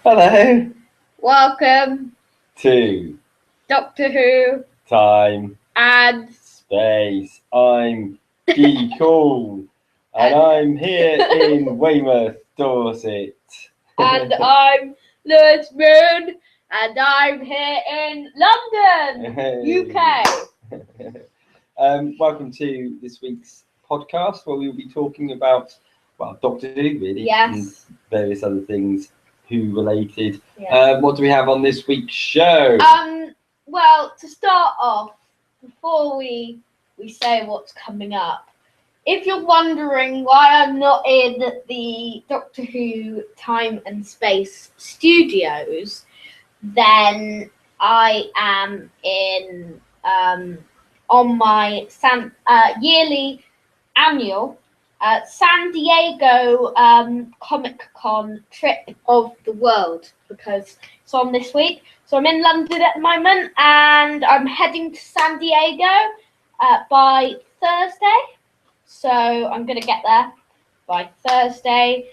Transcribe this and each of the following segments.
Hello Welcome, to Doctor Who Time and Space. I'm G Cool and I'm here in Weymouth, Dorset. and I'm Lewis Moon and I'm here in London, UK. Welcome to this week's podcast where we'll be talking about, Doctor Who, really, and Yes. various other things Who related. Yes. What do we have on this week's show? Well, to start off, before we say what's coming up, if you're wondering why I'm not in the Doctor Who Time and Space studios, then I am in on my yearly annual San Diego Comic Con trip of the world, because it's on this week. So I'm in London at the moment and I'm heading to San Diego by Thursday. So I'm going to get there by Thursday.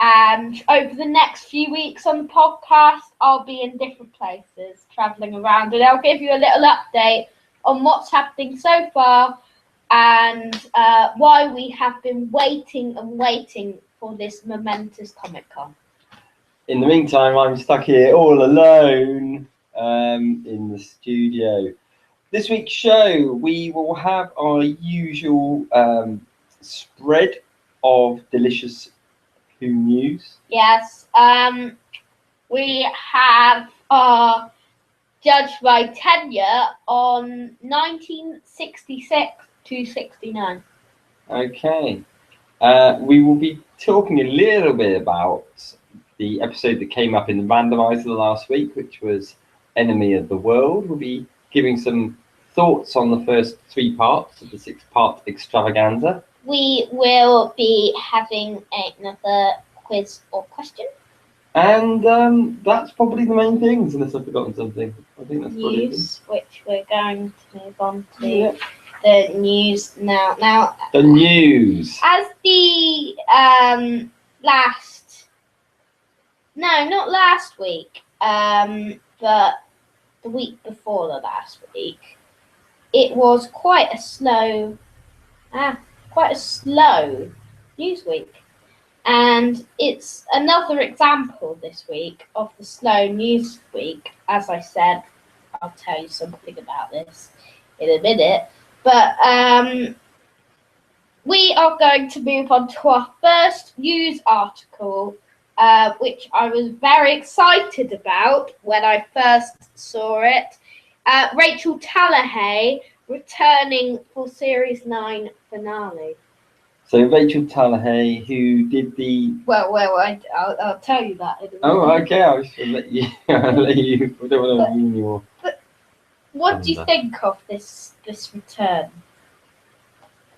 And over the next few weeks on the podcast, I'll be in different places, travelling around, and I'll give you a little update on what's happening so far and why we have been waiting and waiting for this momentous Comic Con. In the meantime, I'm stuck here all alone in the studio. This week's show, we will have our usual spread of delicious Who news. Yes, we have our Judged by Tenure on 1966 to 69. Okay. We will be talking a little bit about the episode that came up in the randomizer last week, which was Enemy of the World. We'll be giving some thoughts on the first 3 parts of the 6-part extravaganza. We will be having another quiz or question. And that's probably the main things, unless I've forgotten something. I think that's probably news, which we're going to move on to. The news now. Now, the news. As the not last week, but the week before the last week, it was quite a slow news week. And it's another example this week of the slow news week. As I said, I'll tell you something about this in a minute. But we are going to move on to our first news article, which I was very excited about when I first saw it. Rachel Tallahay returning for Series 9 finale. So Rachel Tallahay, who did the... Well, I'll tell you that in a minute. Oh, okay, I should let you... I don't want to ruin your... But what do you think of this return?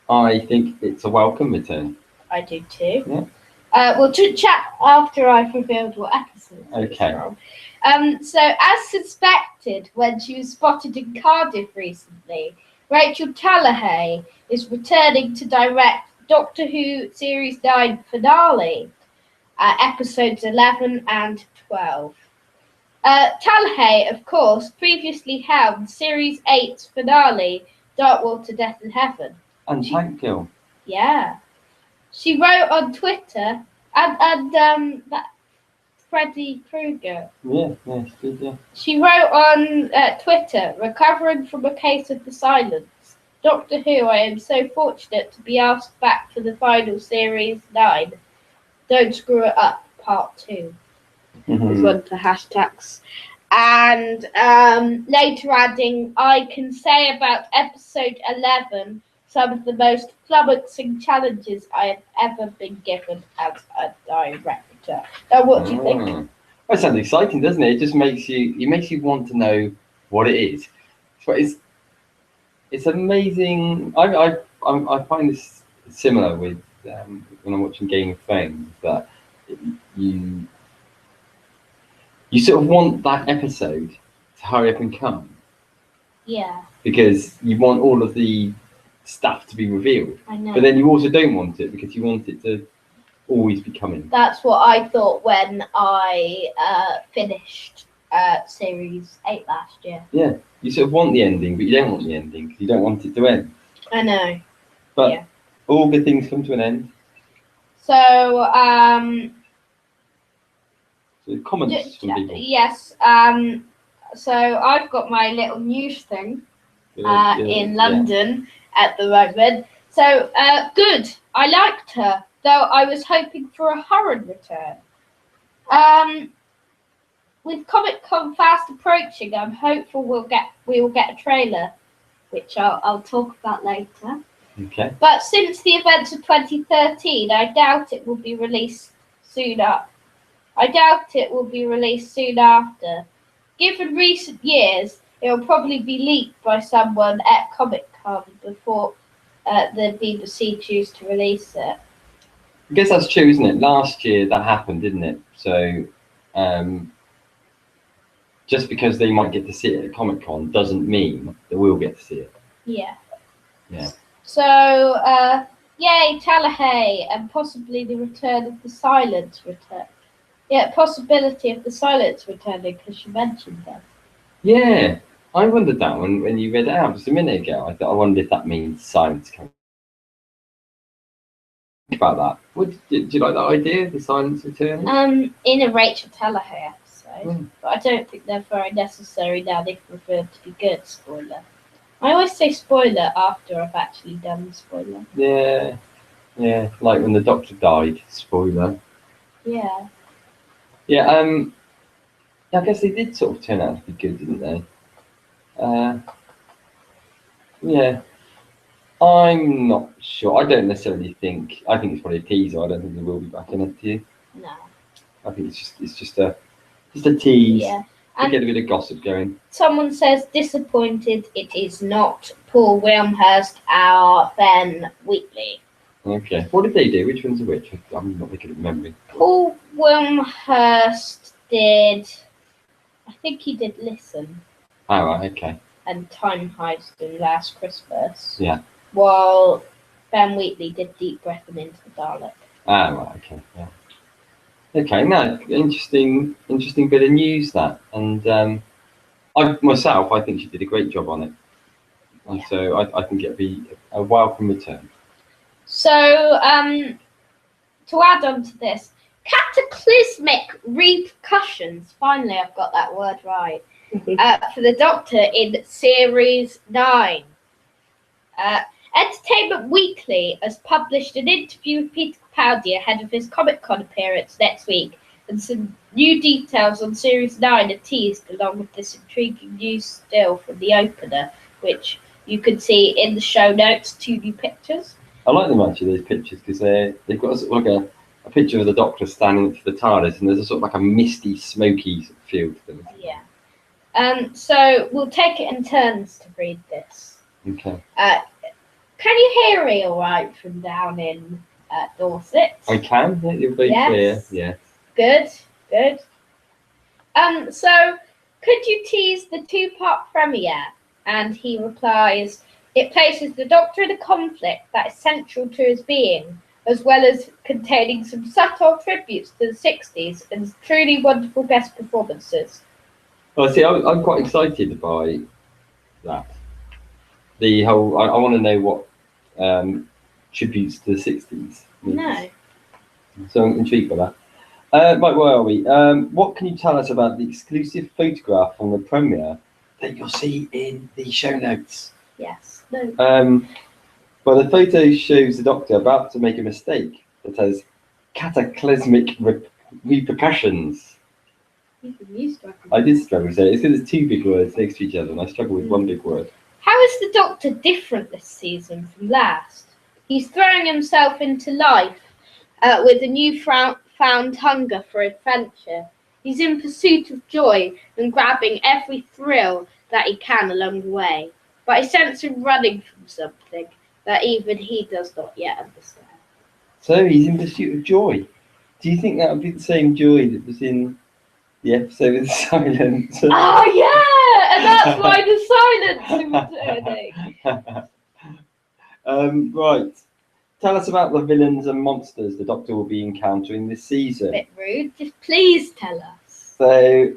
I think it's a welcome return. I do too. Yeah. We'll chat after I've revealed what episode it's from. So, as suspected when she was spotted in Cardiff recently, Rachel Tallahay is returning to direct Doctor Who Series 9 finale, episodes 11 and 12. Tallahay, of course, previously held Series 8's finale, Darkwater Death in Heaven. And Tank Girl. Yeah. She wrote on Twitter, and that Freddy Krueger. Yeah, she did, yeah. She wrote on Twitter, recovering from a case of the silence. Doctor Who, I am so fortunate to be asked back for the final Series 9. Don't screw it up, part 2. Was one of the hashtags. And later adding, I can say about episode 11, some of the most flummoxing challenges I have ever been given as a director. Now, what do you think? Well, that sounds exciting, doesn't it? It just makes you want to know what it is. But it's amazing. I find this similar with when I'm watching Game of Thrones, that you sort of want that episode to hurry up and come. Yeah. Because you want all of the stuff to be revealed. I know. But then you also don't want it because you want it to always be coming. That's what I thought when I finished Series 8 last year. Yeah, you sort of want the ending, but you don't want the ending because you don't want it to end. I know. But Yeah. all good things come to an end. So, So comments from people. yes. So I've got my little news thing in London at the moment. So good. I liked her, though I was hoping for a hurried return. With Comic Con fast approaching, I'm hopeful we will get a trailer, which I'll talk about later. Okay. But since the events of 2013, I doubt it will be released soon after. Given recent years, it will probably be leaked by someone at Comic Con before the BBC choose to release it. I guess that's true, isn't it? Last year that happened, didn't it? So just because they might get to see it at Comic Con doesn't mean that we'll get to see it. Yeah. Yeah. So, yay, Tallahaye, and possibly the return of the Silence return. Yeah, possibility of the Silence returning because you mentioned them. Yeah, I wondered that when you read it out just a minute ago. I wondered if that means Silence coming. Think about that. Did you like that idea, the Silence returning? In a Rachel Tallahaye episode, but I don't think they're very necessary now. They've revealed to be good. Spoiler. I always say spoiler after I've actually done the spoiler. Yeah, like when the Doctor died. Spoiler. Yeah. Yeah. I guess they did sort of turn out to be good, didn't they? Yeah. I'm not sure. I don't necessarily think. I think it's probably a teaser. I don't think they will be back in it. Do you? No. I think it's just a tease. Yeah. To get a bit of gossip going. Someone says disappointed it is not Paul Wilmhurst, our Ben Wheatley. Okay. What did they do? Which one's which? I'm not making it remembering. Paul Wilmhurst did. I think he did Listen. Oh, right, okay. And Time Heist and Last Christmas. Yeah. While Ben Wheatley did Deep Breath and Into the Dalek. Ah, right, okay, yeah. Okay, no, interesting bit of news that, and I think she did a great job on it, and Yeah. so I think it'd be a welcome return. So, to add on to this, cataclysmic repercussions. Finally, I've got that word right. For the Doctor in Series 9. Entertainment Weekly has published an interview with Peter Capaldi ahead of his Comic-Con appearance next week, and some new details on Series 9 are teased along with this intriguing news still from the opener, which you can see in the show notes, 2 new pictures. I like them actually, those pictures, because they've got sort of like a picture of the Doctor standing next to the TARDIS, and there's a sort of like a misty, smoky sort of feel to them. Yeah. So we'll take it in turns to read this. Okay. Can you hear me all right from down in Dorset? I can. Yeah, you're very clear. Yeah. Good. So could you tease the 2-part premiere? And he replies, it places the Doctor in a conflict that is central to his being, as well as containing some subtle tributes to the 60s and truly wonderful guest performances. Well, see, I'm quite excited by that. The whole, I want to know what tributes to the 60s means. No. So I'm intrigued by that. Mike, where are we? What can you tell us about the exclusive photograph from the premiere that you'll see in the show notes? Yes. No. Well, the photo shows the Doctor about to make a mistake that has cataclysmic repercussions. I did struggle with it. It's because it's 2 big words next to each other, and I struggle with 1 big word. How is the Doctor different this season from last? He's throwing himself into life with a newfound hunger for adventure. He's in pursuit of joy and grabbing every thrill that he can along the way. But I sense him running from something that even he does not yet understand. So he's in pursuit of joy. Do you think that would be the same joy that was in the episode with Silence? Oh yeah, and that's why the Silence is returning. Right. Tell us about the villains and monsters the Doctor will be encountering this season. Bit rude. Just please tell us. So,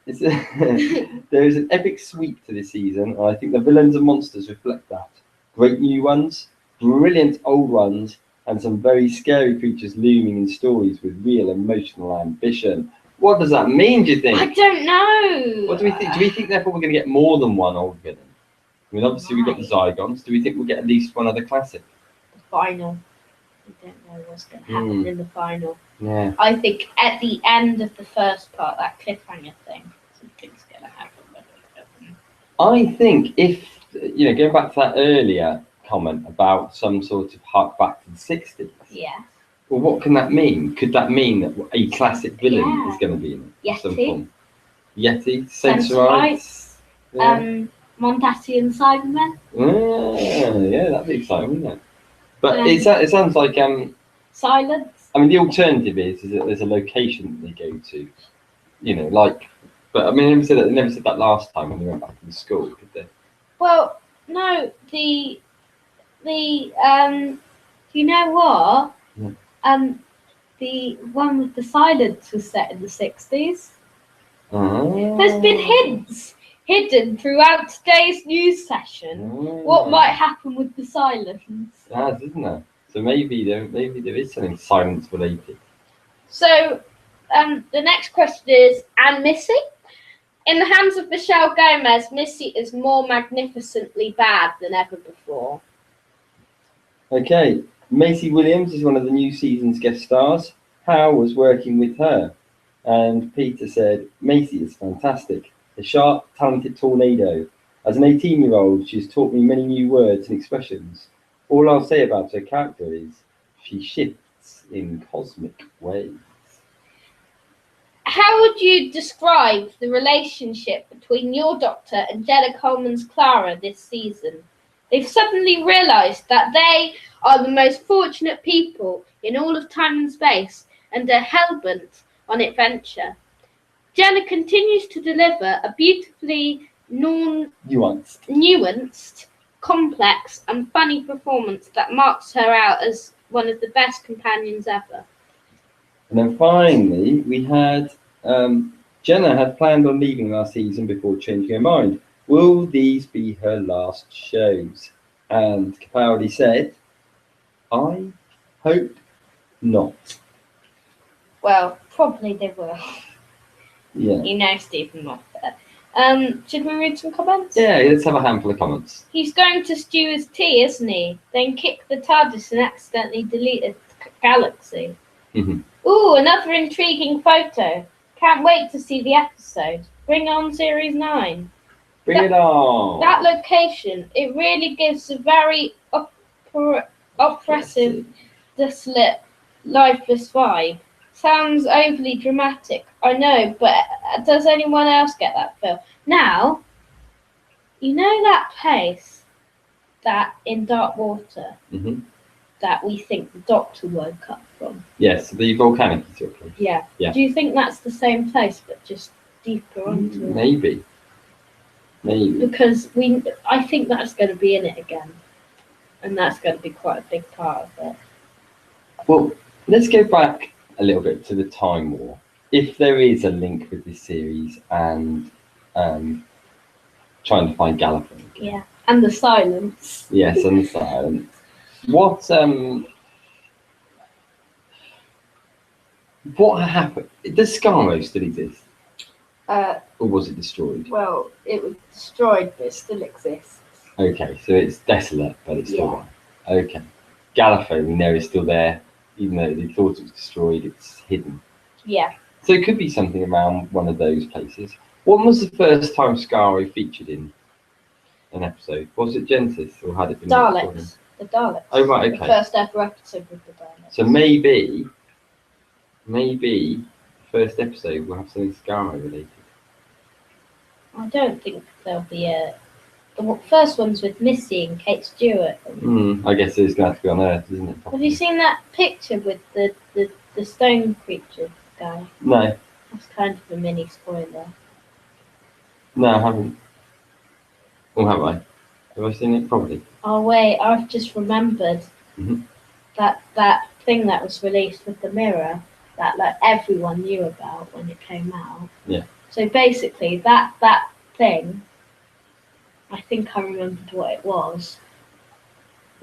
there is an epic sweep to this season, and I think the villains and monsters reflect that. Great new ones, brilliant old ones, and some very scary creatures looming in stories with real emotional ambition. What does that mean, do you think? I don't know. What do we think? Do we think therefore we're going to get more than one old villain? I mean, obviously we've got the Zygons. Do we think we'll get at least one other classic? The final. I don't know what's going to happen in the final. Yeah. I think at the end of the first part, that cliffhanger thing, something's going to happen. I think if, going back to that earlier comment about some sort of hark back to the 60s, Yeah. well, what can that mean? Could that mean that a classic villain Yeah. is going to be in it? Yeti. Some form? Yeti, Sensorites. Sensorites. Mondasian Cybermen. Yeah, that'd be exciting, wouldn't it? But Um, it sounds like Silence. I mean, the alternative is that there's a location that they go to, But I mean, they never said that last time when they went back to the school, did they? Well, no, you know what? Yeah. The one with the silence was set in the 60s. Oh. There's been hints hidden throughout today's news session. What might happen with the silence? Yes, isn't there? So maybe there is something silence related. So, the next question is, and Missy? In the hands of Michelle Gomez, Missy is more magnificently bad than ever before. Okay, Macy Williams is one of the new season's guest stars. How was working with her? And Peter said, Macy is fantastic. A sharp, talented tornado. As an 18-year-old, she's taught me many new words and expressions. All I'll say about her character is she shifts in cosmic ways. How would you describe the relationship between your Doctor and Jenna Coleman's Clara this season? They've suddenly realised that they are the most fortunate people in all of time and space and are hell-bent on adventure. Jenna continues to deliver a beautifully nuanced, complex and funny performance that marks her out as one of the best companions ever. And then finally, we had Jenna had planned on leaving last season before changing her mind. Will these be her last shows? And Capaldi said, I hope not. Well, probably they will. Yeah. You know Stephen Moffat. Should we read some comments? Yeah, let's have a handful of comments. He's going to stew his tea, isn't he? Then kick the TARDIS and accidentally delete a galaxy. Mhm. Ooh, another intriguing photo. Can't wait to see the episode. Bring on Series 9. Bring it on. That location, it really gives a very oppressive, desolate, lifeless vibe. Sounds overly dramatic, I know, but does anyone else get that feel? Now, you know that place that in Dark Water that we think the Doctor woke up from? Yes, the volcanic sort of place. Yeah. Yeah. Do you think that's the same place, but just deeper onto it? Maybe. Because I think that's going to be in it again, and that's going to be quite a big part of it. Well, let's go back a little bit to the Time War. If there is a link with this series and trying to find Gallifrey. Yeah, and the silence. Yes, and the silence. What happened? Does Skaro still exist? Or was it destroyed? Well, it was destroyed, but it still exists. Okay, so it's desolate, but it's still there. Okay. Gallifrey, we know, is still there. Even though they thought it was destroyed, it's hidden. Yeah. So it could be something around one of those places. When was the first time Skaro featured in an episode? Was it Genesis, or had it been Daleks. The Daleks. Oh, right, okay. The first ever episode with the Daleks. So maybe the first episode will have something Skaro related. I don't think there'll be the first one's with Missy and Kate Stewart. I guess it's going to have to be on Earth, isn't it? Have you seen that picture with the stone creature guy? No. That's kind of a mini spoiler. No, I haven't. Or have I? Have I seen it? Probably. Oh wait, I've just remembered. Mhm. That thing that was released with the mirror that like everyone knew about when it came out. Yeah. So basically, that thing, I think I remembered what it was.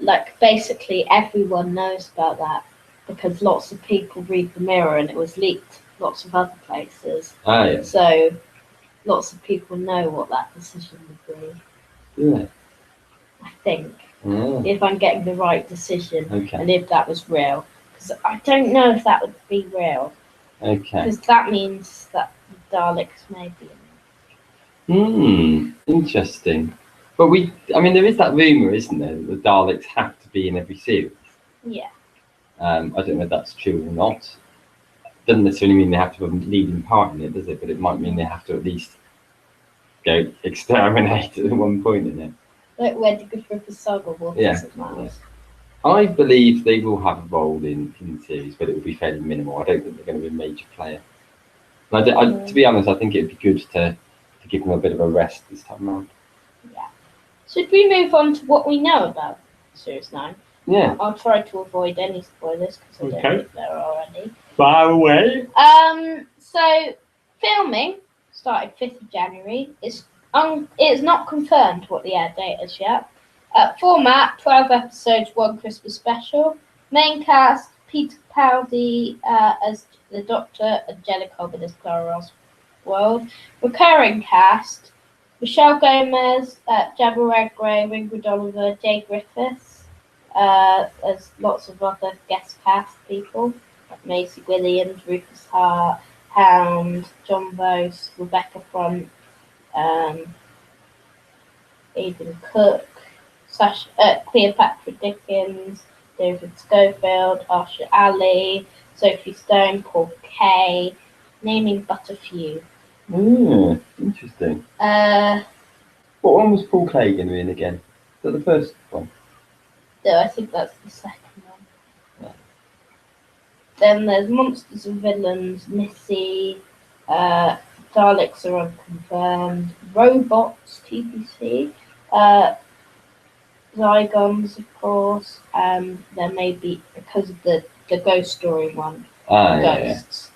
Like basically, everyone knows about that because lots of people read the mirror, and it was leaked lots of other places. Ah, yeah. So lots of people know what that decision would be. Yeah. I think Oh, if I'm getting the right decision, okay. and if that was real, because I don't know if that would be real. Okay. Because that means that the Daleks may be Interesting. But I mean, there is that rumor, isn't there, that the Daleks have to be in every series. Yeah. I don't know if that's true or not. Doesn't necessarily mean they have to have a leading part in it, does it? But it might mean they have to at least go exterminate at one point in it. Like where did Griffith Saga Waters Yeah, of Mars? I believe they will have a role in the series, but it will be fairly minimal. I don't think they're going to be a major player. To be honest, I think it would be good to give them a bit of a rest this time around. Yeah. Should we move on to what we know about Series 9? Yeah. I'll try to avoid any spoilers because I don't Okay. think there are any. Far away. So filming started 5th of January. It's not confirmed what the air date is yet. Format 12 episodes, one Christmas special. Main cast Peter Capaldi as the Doctor and Jenna Corbin as Clara Oswald. Recurring cast Michelle Gomez, Jabba Redgrave, Ingrid Oliver, Jay Griffiths. There's lots of other guest cast people like Maisie Williams, Rufus Hart, Hound, John Bose, Rebecca Front, Aidan Cook, Cleopatra Dickens, David Schofield, Arsha Ali, Sophie Stone, Paul Kay, naming but a few. Interesting. What one was Paul Kay going to be in again? Is that the first one? No, I think that's the second one. Yeah. Then there's Monsters and Villains, Missy, Daleks are unconfirmed, Robots, TBC, Zygons, of course. There may be, because of the Ghost Story one, Ghosts.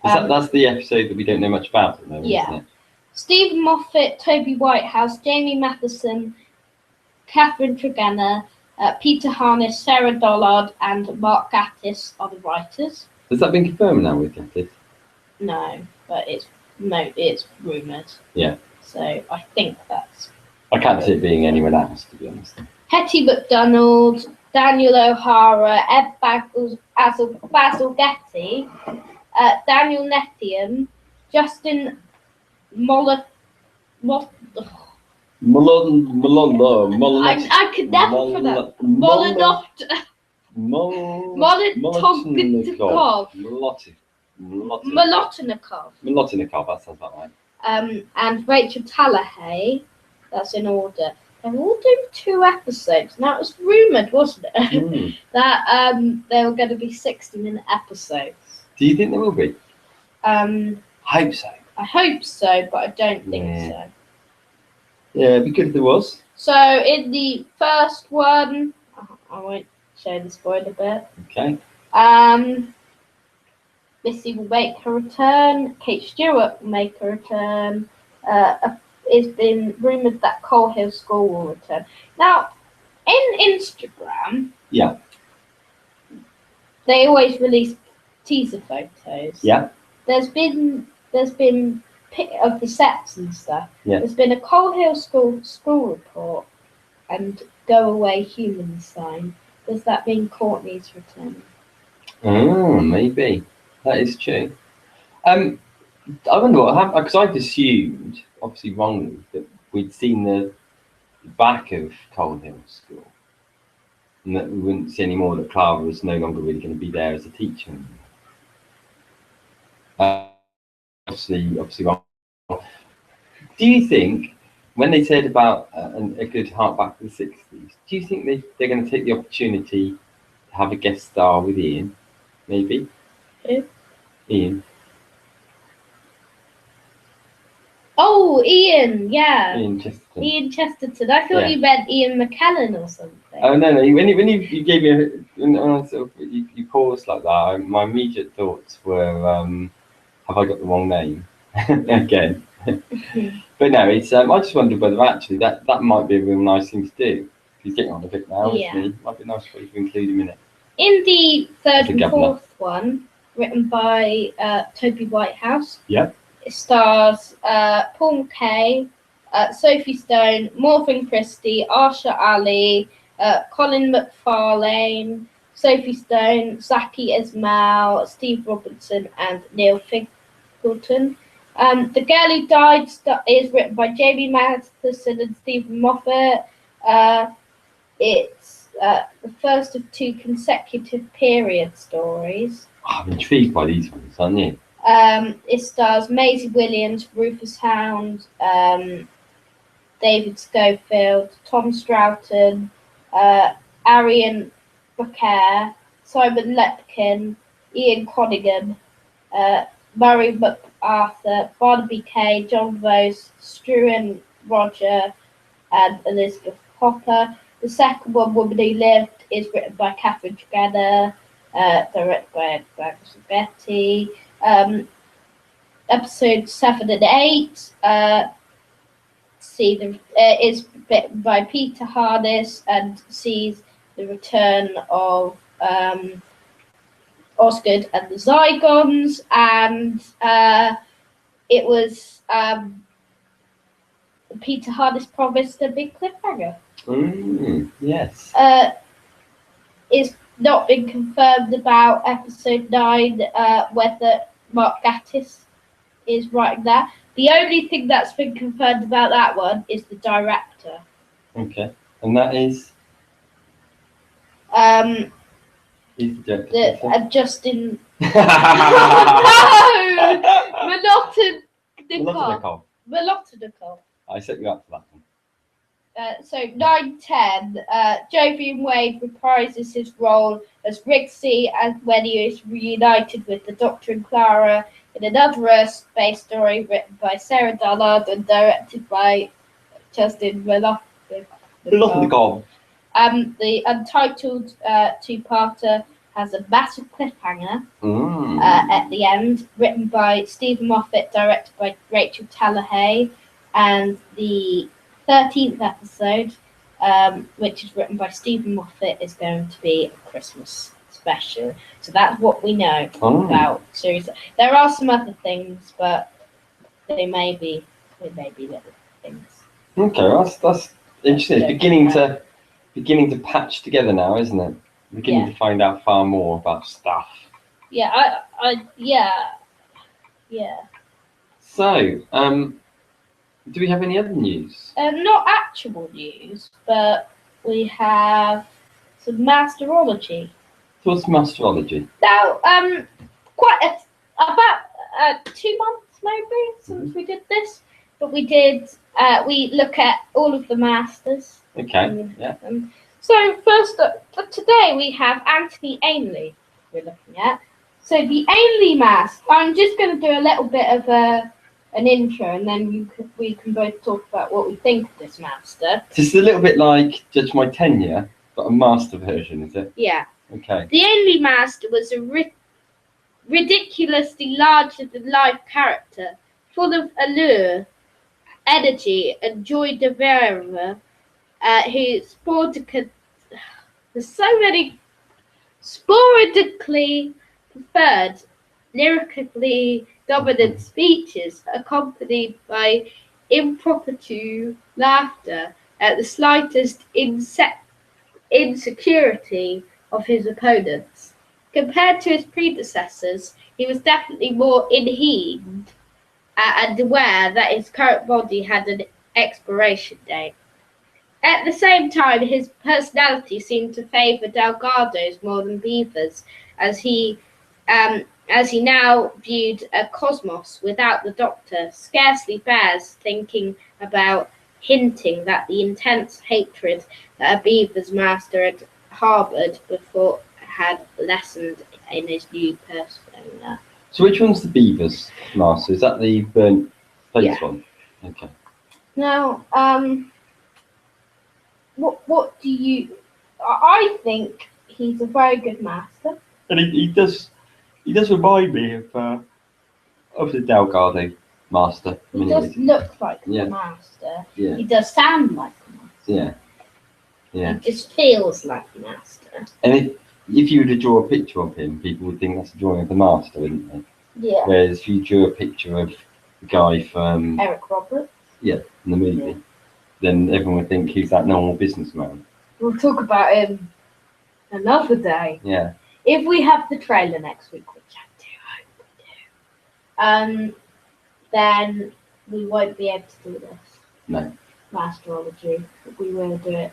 Yeah. That's the episode that we don't know much about at the moment, yeah. isn't it? Stephen Moffat, Toby Whitehouse, Jamie Matheson, Catherine Tregenna, Peter Harness, Sarah Dollard, and Mark Gatiss are the writers. Has that been confirmed now with Gatiss? No, but it's rumoured. Yeah. So I think that's. I can't see it being anyone else, to be honest. Hetty McDonald, Daniel O'Hara, Ed Basil Getty, Daniel Nethiam, Justin Molot. I could never pronounce Molotnikov, that sounds about right. And Rachel Tallahay, that's in order. They're all doing 2 episodes. Now it was rumoured, wasn't it, that they were going to be 60-minute episodes. Do you think there will be? Hope so. I hope so, but I don't think so. Yeah, it'd be good if there was. So in the first one, I won't show the spoiler bit. Okay. Missy will make her return. Kate Stewart will make her return. It's been rumoured that Coal Hill School will return. Now, in Instagram, they always release teaser photos. Yeah. There's been of the sets and stuff. Yeah. There's been a Coal Hill school report and Go Away Human sign. Does that mean Courtney's returning? Oh, maybe. That is true. I wonder what, because I've assumed, obviously wrongly, that we'd seen the back of Coal Hill School, and that we wouldn't see any more, that Clara was no longer really going to be there as a teacher. Obviously wrong. Do you think, when they said about a good heart back to the 60s, do you think they're going to take the opportunity to have a guest star with Ian? Maybe? Who? Ian. Oh, Ian, yeah. Ian Chesterton. Ian Chesterton. I thought Yeah. you meant Ian McKellen or something. Oh no, when you gave me when I sort of, you paused like that, my immediate thoughts were, have I got the wrong name again? But no, it's I just wondered whether actually that might be a real nice thing to do. He's getting on a bit now, Yeah. isn't he? Might be nice for you to include him in it. In the third The and Governor. fourth one, written by Toby Whitehouse, Yeah. it stars Paul McKay, Sophie Stone, Morgan Christie, Arsha Ali, Colin McFarlane, Sophie Stone, Zaki Ismail, Steve Robinson, and Neil Fingleton. The Girl Who Died is written by Jamie Matheson and Stephen Moffat. It's the first of 2 consecutive period stories. I'm intrigued by these ones, aren't you? It stars Maisie Williams, Rufus Hound, David Schofield, Tom Stroughton, Arian Booker, Simon Lepkin, Ian Conigan, Murray MacArthur, Barnaby Kay, John Vose, Struan Roger, and Elizabeth Hopper. The second one, Woman Who Lived, is written by Catherine Tregenna, directed by Douglas Betty. Episode 7 and 8 is written by Peter Harness and sees the return of Osgood and the Zygons, and it was Peter Harness promised a big cliffhanger. Yes. It's not been confirmed about episode 9 whether Mark Gatiss is writing that. The only thing that's been confirmed about that one is the director. Okay. And that is? He's the director. Justin. No! Melotnikov. I set you up for that one. So 9-10, Jovian Wade reprises his role as Rigsy and when he is reunited with the Doctor and Clara in another Earth-based story written by Sarah Dollard and directed by Justin Melotnikov. The untitled 2-parter has a massive cliffhanger at the end, written by Stephen Moffat, directed by Rachel Tallahay, and the 13th episode, which is written by Stephen Moffat, is going to be a Christmas special. So that's what we know about series. There are some other things, but they may be little things. Okay, that's interesting. It's beginning to patch together now, isn't it? Beginning to find out far more about stuff. Yeah, So, do we have any other news? not actual news, but we have some masterology. What's masterology? Now, about 2 months maybe since we did this, but we look at all of the masters. Okay, yeah. So first up, today we have Anthony Ainley we're looking at. So the Ainley master, I'm just going to do a little bit of an intro, and then we can both talk about what we think of this master. It's a little bit like Judge My Tenure, but a master version, is it? Yeah. Okay. The Ainley master was a ridiculously larger-than-life character, full of allure, energy, and joy de vivre, who sporadically preferred lyrically dominant speeches accompanied by impromptu laughter at the slightest insecurity of his opponents. Compared to his predecessors, he was definitely more inhibited and aware that his current body had an expiration date. At the same time, his personality seemed to favour Delgado's more than Beaver's, as he now viewed a cosmos without the Doctor scarcely bears thinking about hinting that the intense hatred that a Beaver's master had harboured before had lessened in his new persona. So which one's the Beavers master? Is that the burnt face one? Okay. Now, what do you? I think he's a very good master. And he does remind me of the Delgado master. in He many does ways. look like Yeah. a master. Yeah. He does sound like a master. Yeah. Yeah. He just feels like a master. And if you were to draw a picture of him, people would think that's a drawing of the master, wouldn't they? Yeah. Whereas if you drew a picture of the guy from Eric Roberts. in the movie, Yeah. then everyone would think he's that normal businessman. We'll talk about him another day. Yeah. If we have the trailer next week, which I do hope we do, then we won't be able to do this. No. Masterology. We will do it.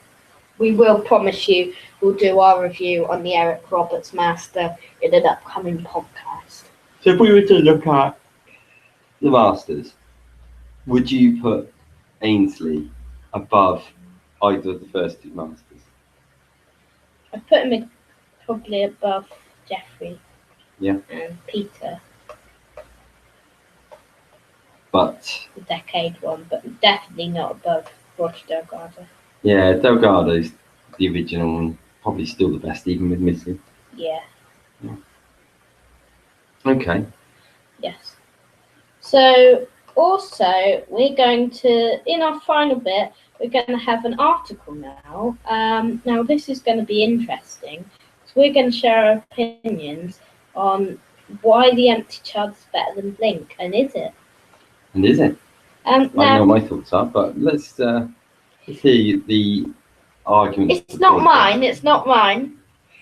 We will promise you we'll do our review on the Eric Roberts Master in an upcoming podcast. So if we were to look at the Masters, would you put Ainsley above either of the first two Masters? I put him in probably above Jeffrey. Yeah. And Peter, But the Decade one, but definitely not above Roger Delgado. yeah, Delgado's the original and probably still the best, even with Missy. Yeah. Okay. Yes. So also we're going to, in our final bit, we're going to have an article now. Now this is going to be interesting. So we're going to share our opinions on why The Empty Child is better than Blink, and is it? And is it? I know Now, what my thoughts are, but let's hear the argument. it's not mine. It's not mine.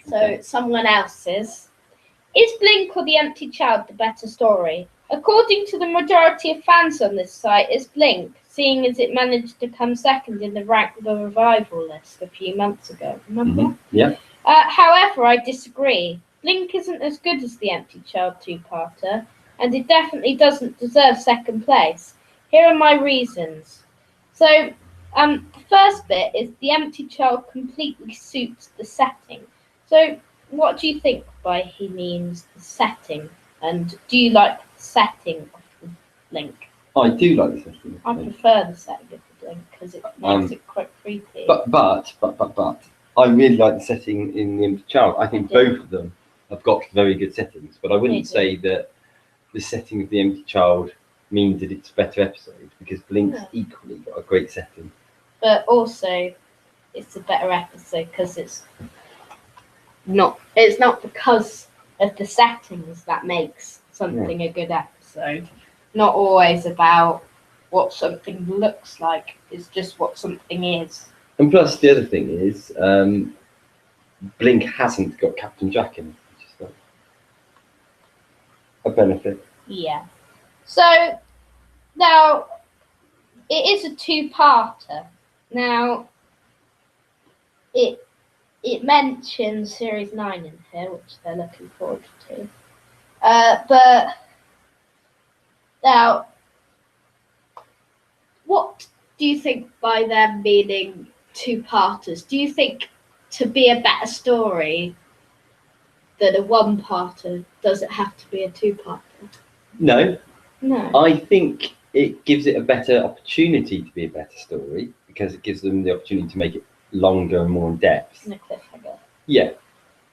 So it's someone else's. Is Blink or The Empty Child the better story? According to the majority of fans on this site, it's Blink, seeing as it managed to come second in the Rank the Revival list a few months ago. Remember? Mhm. Yeah. However, I disagree. Blink isn't as good as The Empty Child two-parter, and it definitely doesn't deserve second place. Here are my reasons. So, the first bit is The Empty Child completely suits the setting. So, what do you think by he means the setting? And do you like the setting of the Blink? I do like the setting. I prefer the setting of the Blink because it makes it quite creepy. But I really like the setting in The Empty Child. I think I do. both of them have got very good settings, but I They wouldn't do. say that the setting of The Empty Child means that it's a better episode, because Blink's No. equally got a great setting. But also, it's a better episode because it's not because of the settings that makes something a good episode. Not always about what something looks like. It's just what something is. And plus, the other thing is, Blink hasn't got Captain Jack in it, which is like a benefit. Yeah. So now it is a two-parter. Now it mentions Series 9 in here, which they're looking forward to. But now, what do you think by them meaning two-parters? Do you think to be a better story than a one-parter, does it have to be a two-parter? No, No. I think it gives it a better opportunity to be a better story, because it gives them the opportunity to make it longer and more in depth. No cliffhanger. Yeah,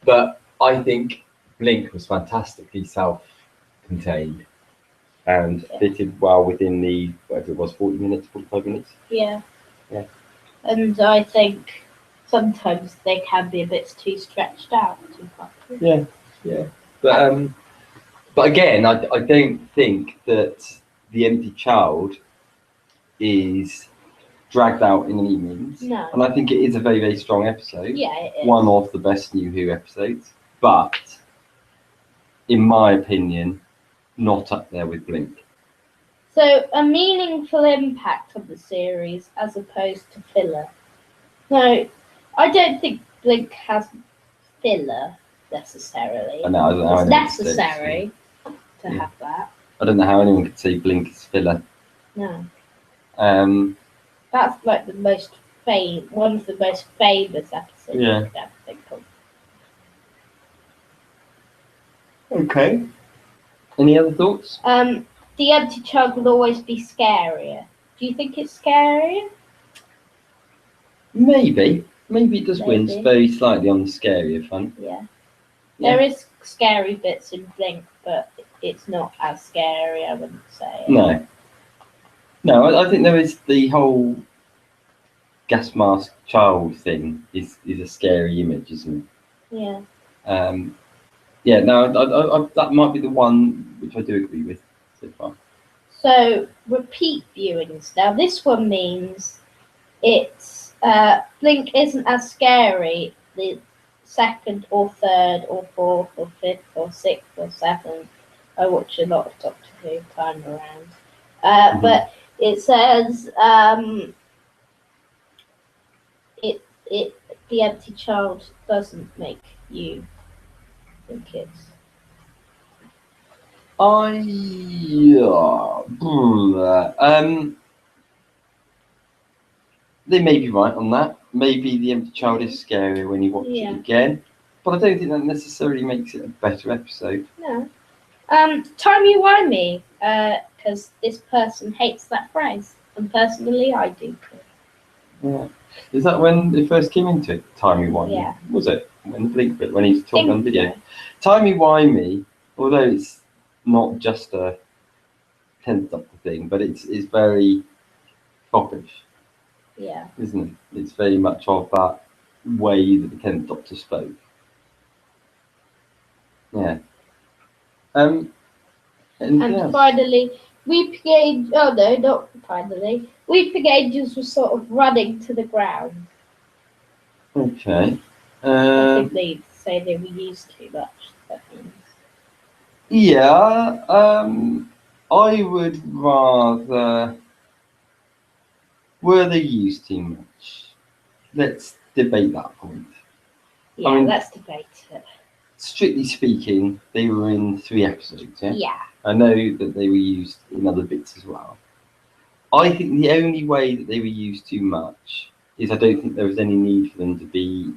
but I think Blink was fantastically self-contained and fitted well within the, whatever it was, 40 minutes, 45 minutes. Yeah. Yeah. And I think sometimes they can be a bit too stretched out. Yeah. But again, I don't think that The Empty Child is dragged out in any means. No. And I think it is a very, very strong episode. Yeah, it is. One of the best New Who episodes. But, in my opinion, not up there with Blink. So, a meaningful impact of the series as opposed to filler. No, I don't think Blink has filler necessarily. I know, I don't know how It's anyone could say necessary to Yeah. have that. I don't know how anyone could say Blink is filler. No. That's like one of the most famous episodes Yeah. I could ever think of. okay. Any other thoughts? The Empty Child will always be scarier. Do you think it's scary? Maybe it does win Maybe. very slightly on the scarier front. Yeah. Yeah. There is scary bits in Blink, but it's not as scary, I wouldn't say. No, I think there is the whole gas mask child thing is a scary image, isn't Yeah. it? Yeah, no, I, that might be the one which I do agree with so far. So repeat viewings. Now this one means it's Blink isn't as scary the second or third or fourth or fifth or sixth or seventh. I watch a lot of Doctor Who time around. But it says it the empty child doesn't make you think it's they may be right on that. Maybe the empty child is scarier when you watch it again, but I don't think that necessarily makes it a better episode. No. Timey-wimey, because this person hates that phrase, and personally I do too. Yeah. Is that when they first came into it? Timey-wimey? Yeah. Was it? When the Blink bit, when he's talking on video? So. Timey-wimey, although it's not just a 10th Doctor thing, but it's very foppish. Yeah. Isn't it? It's very much of that way that the 10th Doctor spoke. Yeah. And finally, Weeping Angels. Oh no, not finally. Weeping Angels was sort of running to the ground. Okay. I think they say they were used too much. That means. Yeah. I would rather. Were they used too much? Let's debate that point. Yeah, I mean, let's debate it. Strictly speaking, they were in 3 episodes, yeah? Yeah. I know that they were used in other bits as well. I think the only way that they were used too much is I don't think there was any need for them to be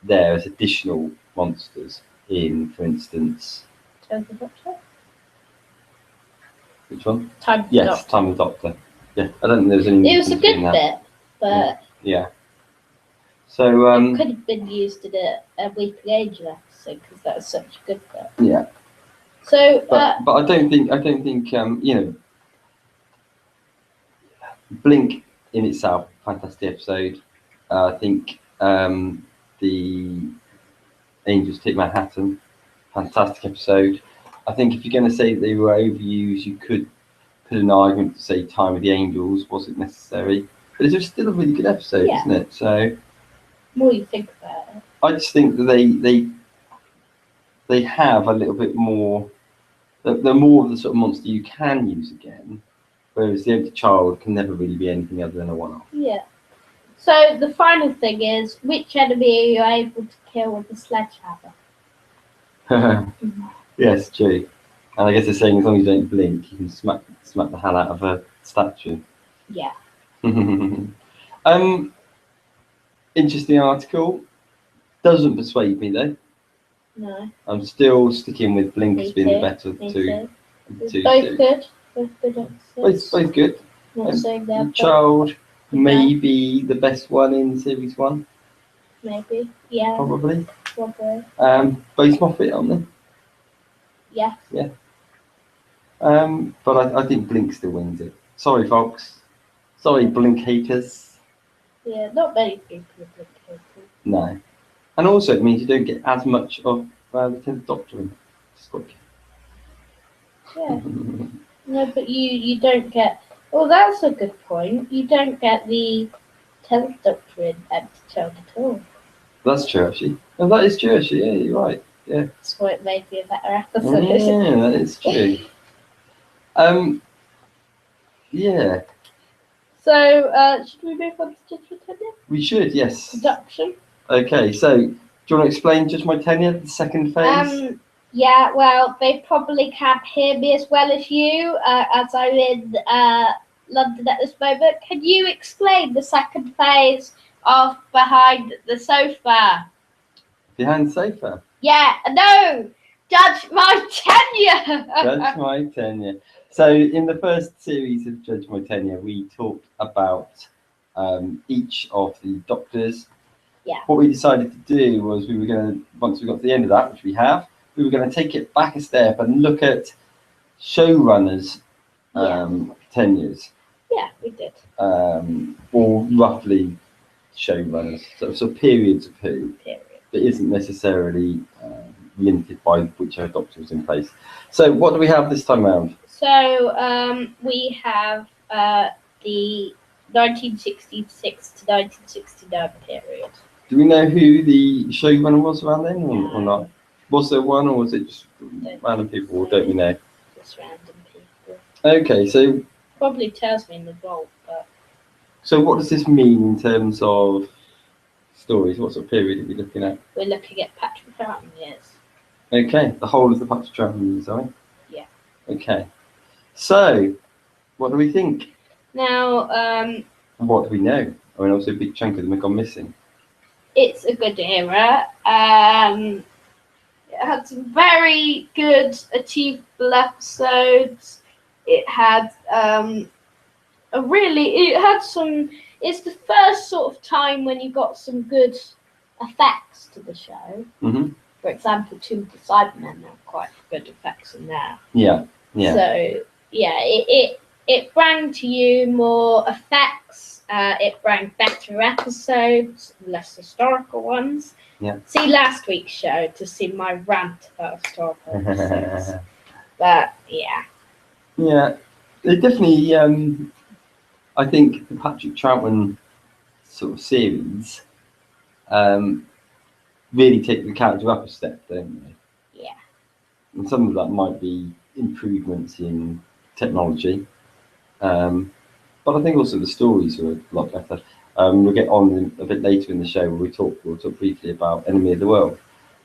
there as additional monsters in, for instance... Time of the Doctor? Which one? Time of the Doctor. Yes, Time of the Doctor. Yeah, I don't think there was any need. It was a good bit, but... Yeah. So, it could have been used in a Weeping Angel episode because that was such a good bit. Yeah. So, but I don't think you know, Blink in itself, fantastic episode. I think the Angels Take Manhattan, fantastic episode. I think if you're going to say that they were overused, you could put an argument to say Time of the Angels wasn't necessary, but it's still a really good episode, isn't it? So. More you think about it. I just think that they have a little bit more. They're more of the sort of monster you can use again, whereas the Empty Child can never really be anything other than a one-off. Yeah. So the final thing is, which enemy are you able to kill with a sledgehammer? Yes, true. And I guess they're saying as long as you don't blink, you can smack the hell out of a statue. Yeah. Interesting article. Doesn't persuade me though. No. I'm still sticking with Blink as being the better of the two. Both good. Both good episodes. Both good. Not saying they're Child maybe the best one in series 1. Maybe. Yeah. Probably. Both Moffat, aren't they? Yeah. Yeah. But I think Blink still wins it. Sorry, folks. Sorry, Blink haters. Yeah, not many people are Blink haters. No. And also it means you don't get as much of the 10th Doctor in it. Yeah. No, but you don't get... Well, that's a good point. You don't get the 10th Doctor in Empty Child at all. That's true, actually. And that is true, actually. Yeah, you're right. Yeah. That's why it made me a better episode. Yeah, that is true. Yeah. So, should we move on to Judge My Tenure? We should, yes. Production. Okay, so do you want to explain Judge My Tenure, the second phase? Yeah, well, they probably can't hear me as well as you, as I'm in London at this moment. Can you explain the second phase of Behind the Sofa? Behind the Sofa? Yeah, no! Judge My Tenure! Judge My Tenure. So in the first series of Judge My Tenure, we talked about each of the doctors. Yeah. What we decided to do was we were going to, once we got to the end of that, which we have, we were going to take it back a step and look at showrunners' tenures, Yeah, we did. or roughly showrunners, so periods of who. Period. That isn't necessarily limited by whichever doctor was in place. So what do we have this time around? So we have the 1966 to 1969 period. Do we know who the showrunner was around then, or No. not? Was there one, or was it just random people, or don't we know? Just random people. Okay, so Probably tells me in the vault, but so what does this mean in terms of stories? What sort of period are we looking at? we're looking at Patrick Troughton years. Okay, the whole of the Patrick Troughton years, are we? Yeah. Okay, so what do we think? Now, And what do we know? I mean, obviously a big chunk of them have gone missing. it's a good era. It had some very good, achievable episodes. It had it's the first sort of time when you got some good effects to the show. Mm-hmm. For example, Tomb of the Cybermen have quite good effects in there. Yeah, yeah. So yeah, it brought to you more effects. It brought better episodes, less historical ones. Yeah. See last week's show to see my rant about historical episodes. But yeah. Yeah, it definitely. I think the Patrick Troughton sort of series really take the character up a step, don't they? Yeah. And some of that might be improvements in technology, but I think also the stories are a lot better. We'll get on a bit later in the show where we'll talk briefly about Enemy of the World,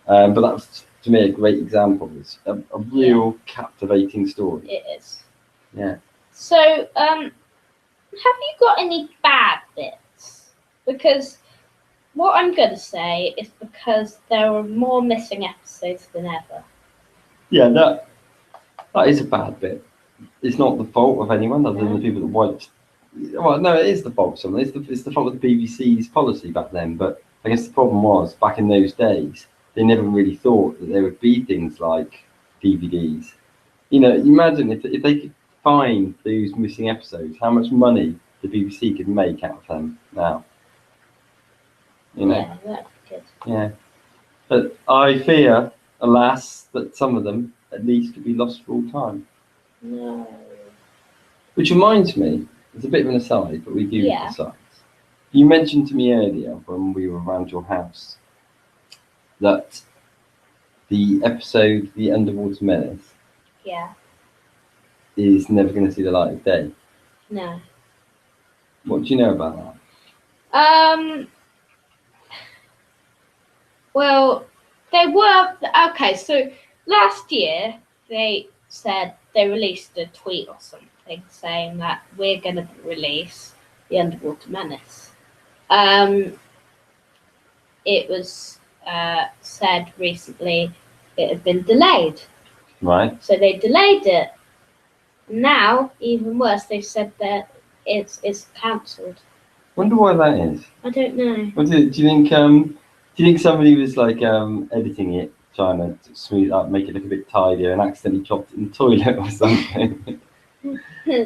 but that's to me a great example. It's a real captivating story. It is. Yeah. So, have you got any bad bits? Because what I'm going to say is because there were more missing episodes than ever. Yeah, that is a bad bit. It's not the fault of anyone other than the people that wiped. Well, no, it is the fault of someone. It's the fault of the BBC's policy back then. But I guess the problem was back in those days, they never really thought that there would be things like DVDs. You know, imagine if they could find those missing episodes, how much money the BBC could make out of them now. You know. Yeah, that'd be good. Yeah. But I fear, alas, that some of them at least could be lost for all time. No. Which reminds me, it's a bit of an aside, but we do Yeah. asides. You mentioned to me earlier when we were around your house that the episode The Underwater Menace Yeah. is never going to see the light of day. No. What do you know about that? Well, they were okay. So last year they said they released a tweet or something saying that we're going to release The Underwater Menace. It was said recently it had been delayed. Right. So they delayed it. Now, even worse, they've said that it's cancelled. Wonder why that is. I don't know. What do you think? Do you think somebody was like editing it, trying to smooth it up, make it look a bit tidier, and accidentally dropped it in the toilet or something?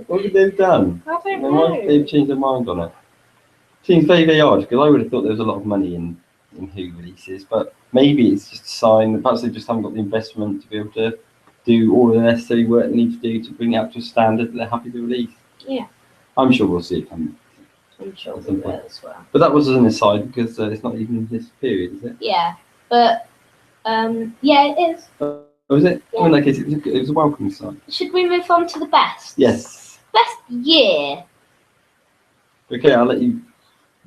What could they have done? I don't They know. might have changed their mind on it. Seems very, very odd because I would have thought there was a lot of money in Who releases, but maybe it's just a sign that perhaps they just haven't got the investment to be able to do all the necessary work they need to do to bring it up to a standard that they're happy to release. Yeah. I'm sure we'll see it coming. I'm sure we will as well. But that was an aside because it's not even this period, is it? Yeah, but yeah, it is. Oh, was it? Yeah. In that case, it was a welcome sign. Should we move on to the best? Yes. Best year. Okay, I'll let you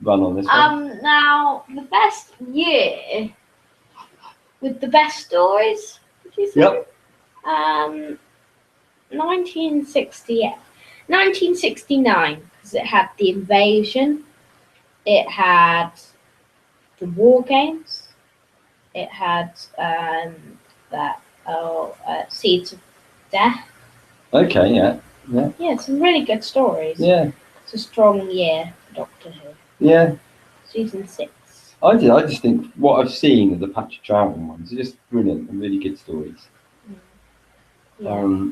run on this one. Now the best year with the best stories. Would you say? Yep. 1969, because it had the invasion, it had the war games, it had Seeds of Death. Okay, yeah. Yeah, some really good stories. Yeah, It's a strong year for Doctor Who. yeah. Season 6. I just think what I've seen of the Patrick Troughton ones are just brilliant and really good stories. Yeah.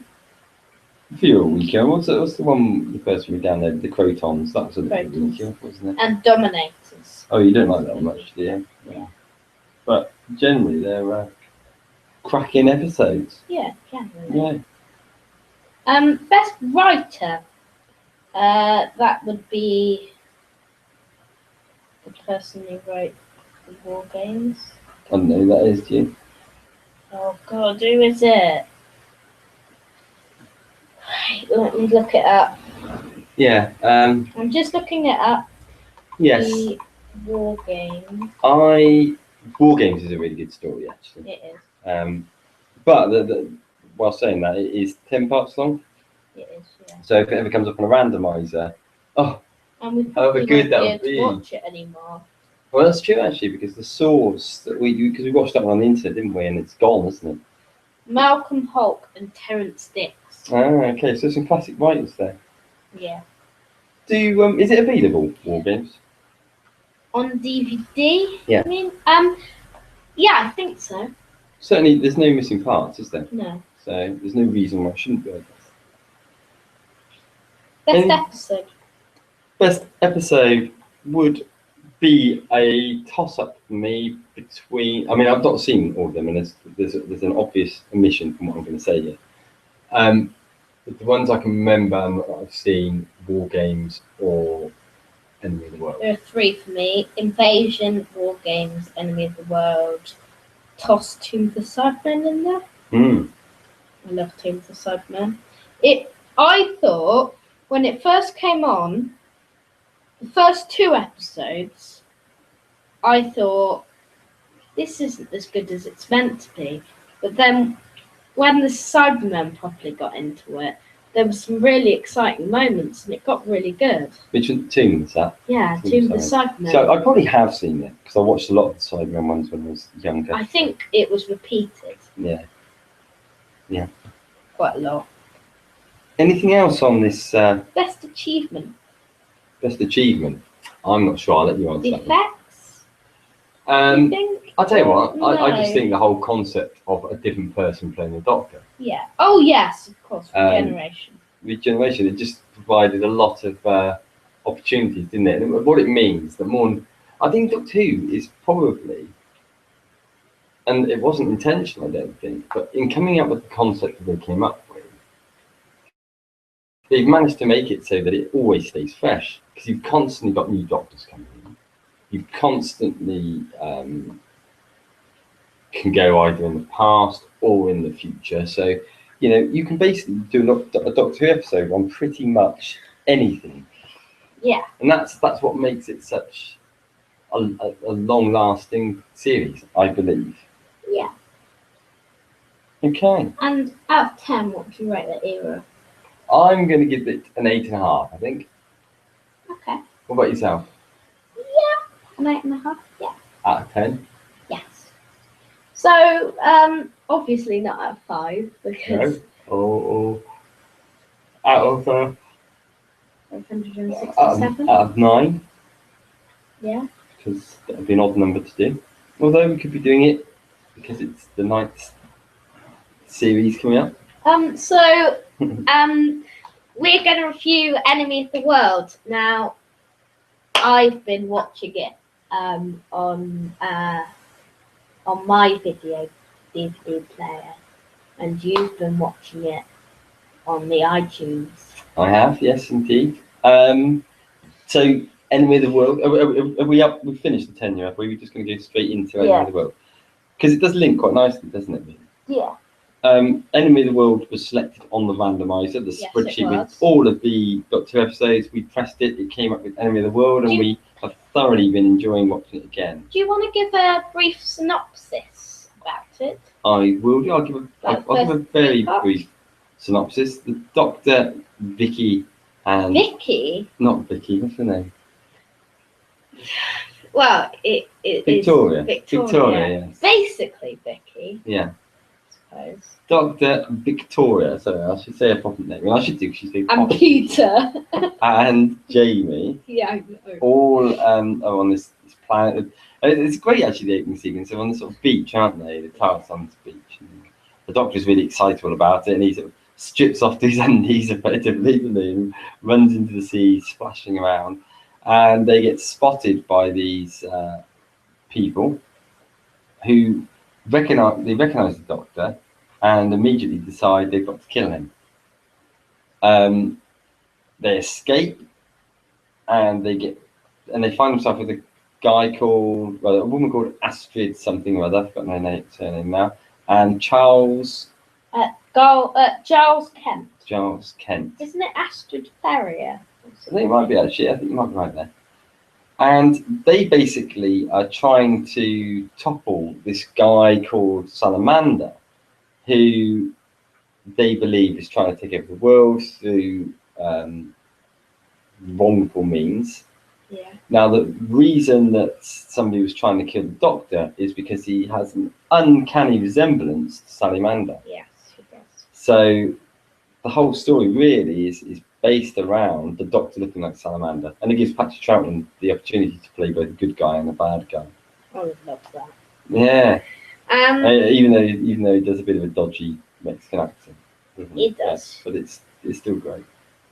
For your weekend, what's the one, the first one we downloaded, the Crotons? That was a little Crotons. weekend, wasn't it? And Dominators. Oh, you don't like that one much, do you? Yeah. But generally, they're cracking episodes. Yeah, generally. Yeah. Best writer. That would be the person who wrote the War Games. I don't know who that is, do you? Oh God, who is it? Right, let me look it up. Yeah. I'm just looking it up. Yes. The War Games. War Games is a really good story, actually. It is. But while saying that, it is 10 parts long. It is, yeah. So if it ever comes up on a randomizer, And we probably good won't that be would able to be. watch it anymore. well, that's true actually, because the source that because we watched that one on the internet, didn't we? And it's gone, isn't it? Malcolm Hulke and Terence Dix. Ah, okay. So some classic writers there. Yeah. Is it available, War Games? On DVD? Yeah. I mean, yeah, I think so. Certainly, there's no missing parts, is there? No. So there's no reason why I shouldn't be able to. Best episode. Best episode would be a toss-up for me between. I mean, I've not seen all of them, and there's an obvious omission from what I'm going to say here. But the ones I can remember and that I've seen, War Games or Enemy of the World. There are 3 for me: Invasion, War Games, Enemy of the World. Toss Tomb of the Cybermen in there. I love Tomb of the Cybermen. I thought when it first came on, the first 2 episodes, I thought this isn't as good as it's meant to be. But then when the Cybermen properly got into it, there were some really exciting moments and it got really good. Which Tomb is that? Yeah, Tomb of the Cybermen. So I probably have seen it because I watched a lot of the Cybermen ones when I was younger. I think it was repeated. Yeah. Quite a lot. Anything else on this Best achievement. best achievement? I'm not sure. I'll let you answer that one. Effects? You think? I'll tell you what, I just No. think the whole concept of a different person playing the Doctor, Yeah. Oh yes, of course. Regeneration. regeneration, it just provided a lot of opportunities, didn't it? And what it means, I think Doctor Who is probably, and it wasn't intentional, I don't think, but in coming up with the concept that they came up with, they've managed to make it so that it always stays fresh, because you've constantly got new Doctors coming in. You constantly can go either in the past or in the future. So, you can basically do a Doctor Who episode on pretty much anything. Yeah. And that's what makes it such a long-lasting series, I believe. Yeah. Okay. And out of 10, what would you rate that era? I'm going to give it an 8.5, I think. Okay. What about yourself? An 8.5? Yeah. Out of 10? Yes. So, obviously not out of 5 because Or out of 567. out of 9, Yeah. because that would be an odd number to do. Although we could be doing it because it's the 9th series coming up. So, we're going to review Enemy of the World. Now, I've been watching it on my video DVD player, and you've been watching it on the iTunes. I have, yes, indeed. So, Enemy of the World. Are we up? We've finished the 10 year, have we? We're just going to go straight into Enemy of the World. Because it does link quite nicely, doesn't it? Yeah. Enemy of the World was selected on the randomizer, the spreadsheet with all of the Doctor Who episodes. We pressed it, it came up with Enemy of the World, and we have thoroughly been enjoying watching it again. Do you want to give a brief synopsis about it? I will do. I'll give a very brief synopsis. The Doctor, Vicky, and Vicky? Not Vicky. What's her name? Well, it Victoria. is Victoria. Yes. Basically, Vicky. Yeah. suppose. Dr. Victoria, sorry, I should say her proper name. I should do because she's been And Peter. and Jamie, Yeah, I know. all are on this planet. It's great actually, the opening sequence. They're on this sort of beach, aren't they? The Tower Sun's beach. And the Doctor's really excited all about it, and he sort of strips off to his undies effectively, doesn't he, and runs into the sea, splashing around. And they get spotted by these people who recognize the Doctor and immediately decide they've got to kill him. They escape, and they find themselves with a woman called Astrid something or other. I've forgotten her surname now, and Charles Kent. Charles Kent. Isn't it Astrid Ferrier? I think it might be actually. I think you might be right there. And they basically are trying to topple this guy called Salamander, who they believe is trying to take over the world through wrongful means. Yeah. Now, the reason that somebody was trying to kill the Doctor is because he has an uncanny resemblance to Salamander. Yes, he does. So the whole story really is based around the Doctor looking like Salamander, and it gives Patrick Troughton the opportunity to play both a good guy and a bad guy. I would love that. Yeah. Even Even though he does a bit of a dodgy Mexican accent. He does. Yeah, but it's still great.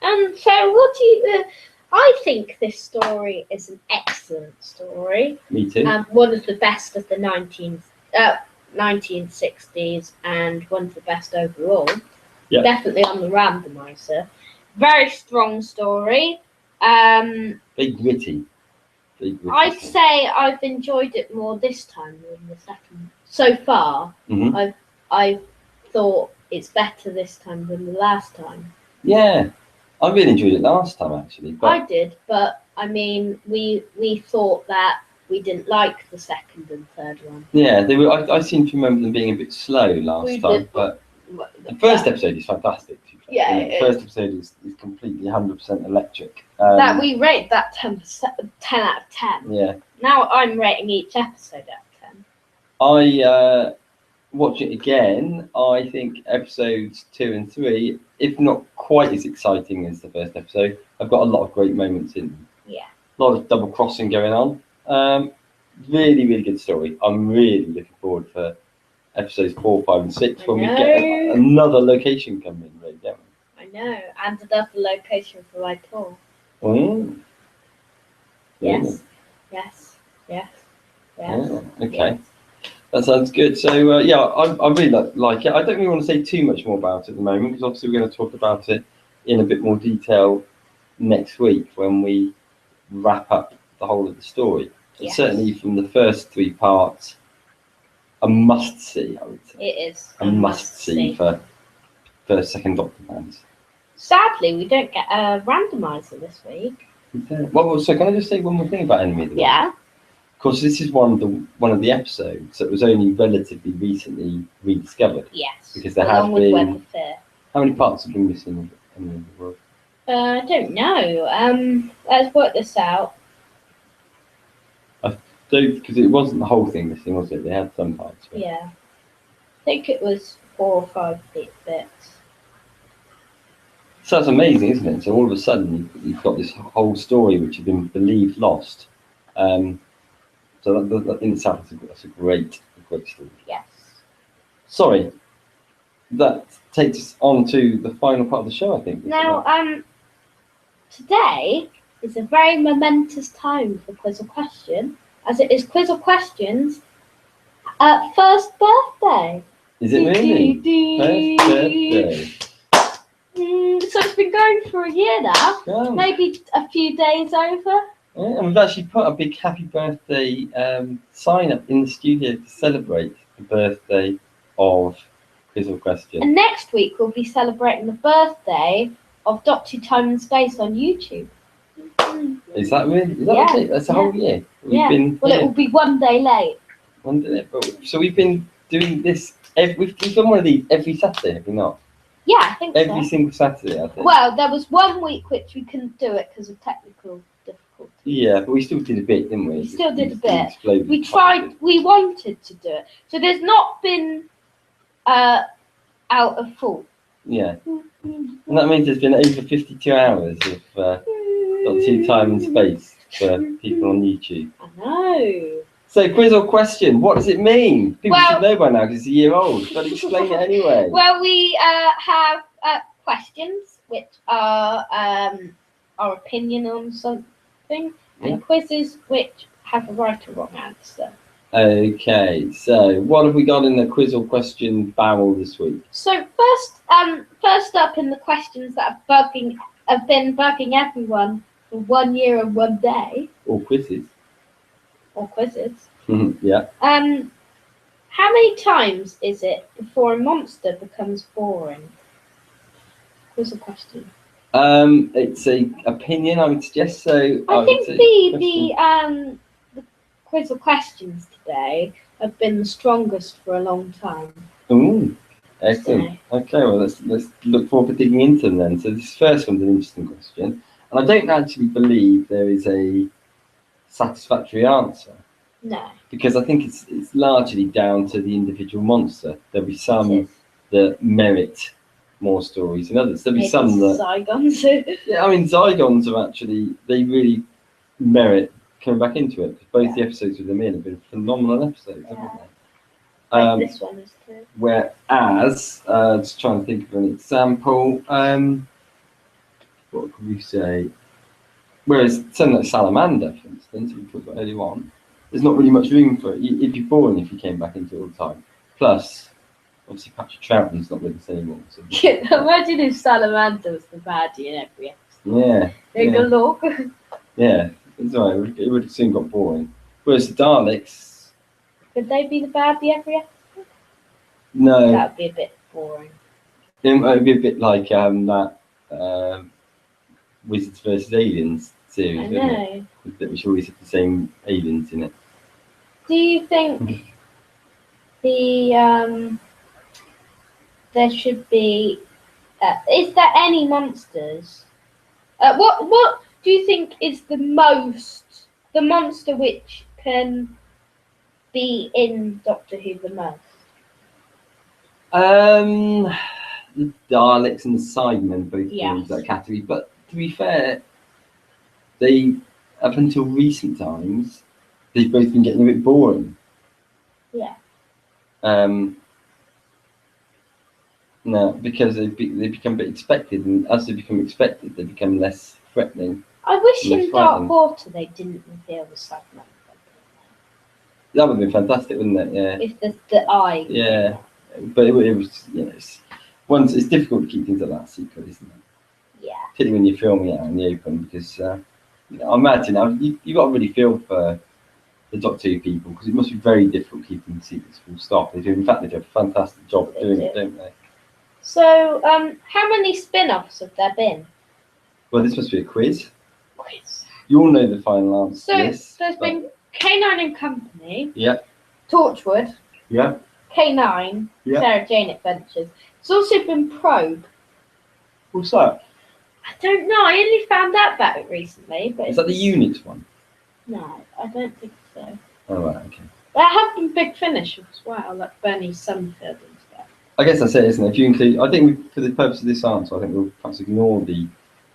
So what do you... I think this story is an excellent story. Me too. One of the best of the 1960s and one of the best overall. Yeah. Definitely on the randomizer. Very strong story. Very gritty. I'd say I've enjoyed it more this time than the second. So far, Mm-hmm. I thought it's better this time than the last time. Yeah, I really enjoyed it last time actually. But I did, but I mean, we thought that we didn't like the second and third one. yeah, they were. I seem to remember them being a bit slow last We time, did. but the first episode is fantastic. Yeah, the first episode is completely 100% electric. That we rate that 10 out of 10. Yeah, Now I'm rating each episode out of 10. I watch it again. I think episodes 2 and 3, if not quite as exciting as the first episode, I've got a lot of great moments in them. Yeah. A lot of double crossing going on. Really, really good story. I'm really looking forward for episodes 4, 5, and 6 when we get another location coming in, really, don't we? I know, and another location for my tour. Oh. Yes. Yes. Yes. Yes. Yeah, okay. That sounds good. So yeah, I really like it. I don't really want to say too much more about it at the moment because obviously we're going to talk about it in a bit more detail next week when we wrap up the whole of the story. Yes. Certainly from the first 3 parts, a must see, I would say. It is A must see for second Doctor fans. Sadly, we don't get a randomizer this week. Well, so can I just say one more thing about Enemy of the World? Yeah. Of course, this is one of the episodes that was only relatively recently rediscovered. Yes. Because there along have with been. Web of Fear. How many parts have been missing of Enemy of the World? I don't know. Let's work this out. Because it wasn't the whole thing missing, was it? They had some parts. Right? Yeah. I think it was 4 or 5 bits. So that's amazing, isn't it? So all of a sudden you've got this whole story which had been believed lost. So that in itself that's a great story. Yes. Sorry, that takes us on to the final part of the show, I think. Now, today is a very momentous time for Quiz or Question, as it is Quiz or Question's first birthday. Is it really? First birthday. So it's been going for a year now. Yeah. Maybe a few days over. Yeah, and we've actually put a big happy birthday sign up in the studio to celebrate the birthday of Quiz or Question. And next week we'll be celebrating the birthday of Doctor Time and Space on YouTube. Is that really? Is that Yeah, okay? That's a whole year. It will be one day late. So we've been doing this. We've done one of these every Saturday, have we not? Yeah, I think Every so. single Saturday, I think. Well, there was one week which we couldn't do it because of technical difficulties. Yeah, but we still did a bit, didn't we? We still did a bit. exploded We quite tried. We wanted to do it. So there's not been out of 4. Yeah. And that means there's been over 52 hours of Doctor Who Time and Space for people on YouTube. I know. So, quiz or question, what does it mean? People Well- should know by now because it's a year old, but explain it anyway. Well, we have questions, which are our opinion on something, and quizzes, which have a right or wrong answer. Okay, so what have we got in the quiz or question barrel this week? So first up in the questions that have been bugging everyone for 1 year and 1 day, Or quizzes? or quizzes. Yeah. How many times is it before a monster becomes boring? Quiz or question? It's a opinion, I would suggest. So I would think say the quiz or questions today have been the strongest for a long time. Ooh, excellent. Okay, well let's look forward to digging into them then. So this first one's an interesting question, and I don't actually believe there is a satisfactory answer No. because I think it's largely down to the individual monster. There'll be it some is. that merit more stories than others. There'll be Maybe some that Zygons. yeah, I mean Zygons are actually they really merit coming back into it. Both the episodes with them in have been phenomenal episodes, haven't they? Like this one is too. Whereas, just trying to think of an example, what could we say? Whereas something like Salamander, for instance, we talked about earlier on, there's not really much room for it. It'd be boring if you came back into it all the time. Plus, obviously Patrick Troughton's not with us anymore. So Imagine if Salamander was the baddie in every episode. yeah, Take yeah. a look. Yeah, it's all right. It would have soon got boring. Whereas the Daleks, Could they be the baddie every episode? no, That would be a bit boring. it would be a bit like that Wizards vs Aliens series, I wouldn't it? know. Which always have the same aliens in it. Do you think the there should be? Is there any monsters? What do you think is the monster which can be in Doctor Who the most? The Daleks and the Cybermen both fall Yes. into that category, but to be fair, they up until recent times they've both been getting a bit boring. Yeah. No, because they become a bit expected, and as they become expected, they become less threatening. I wish Less in Dark frightening. Water they didn't reveal the Cyberman. That would have been fantastic, wouldn't it? Yeah. With the eye. Yeah, but it was, you know, it's difficult to keep things like that secret, isn't it? Yeah. Particularly when you're filming it out in the open, because you know, I imagine you've got to really feel for the Doctor Who people, because it must be very difficult keeping the secrets full stop. They do, in fact, they do a fantastic job of They doing do. it, don't they? So, how many spin-offs have there been? Well, this must be a quiz. Quiz. You all know the final answer So, to this. there's but- been K9 and Company, Yeah, Torchwood, yeah, K9, Yeah. Sarah Jane Adventures. There's also been Probe. what's that? I don't know. I only found out about it recently. But Is that the Unix one? No, I don't think so. Oh, right, okay. There have been Big Finish as well, like Bernie Summerfield and stuff. I guess that's it, isn't it? If you include, I think for the purpose of this answer, I think we'll perhaps ignore the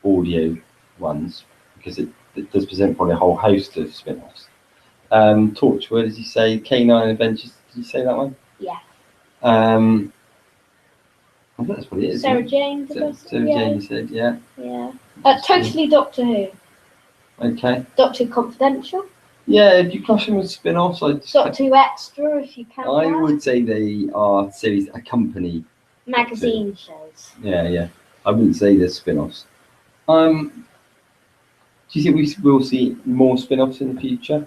audio ones, because it does present probably a whole host of spin-offs. Torchwood, as you say, K9 Adventures, did you say that one? Yeah. I think that's what it is. Sarah isn't Jane. it? Did I say? Sarah Yeah. Jane, you said, yeah. Yeah. Totally Doctor Who. Okay. Doctor Who Confidential. Yeah, if you clash them with spin-offs, Doctor Who Extra, if you can. I would say they are series that accompany. Magazine shows. Yeah. I wouldn't say they're spin-offs. Do you think we will see more spin-offs in the future?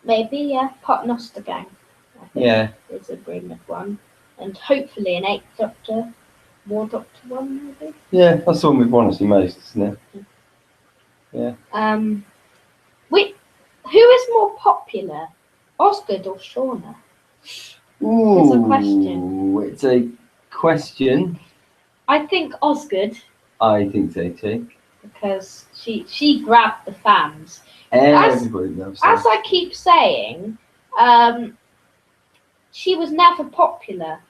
Maybe, yeah. Paternoster Gang. I think Yeah. is a rumored one, and hopefully an 8th Doctor, War Doctor one, maybe. Yeah, that's the one we've wanted to see most, isn't it? Who is more popular, Osgood or Shauna? Ooh, a question. It's a question. I think Osgood, I think so too. because she grabbed the fans. Everybody loves her. As I keep saying, She was never popular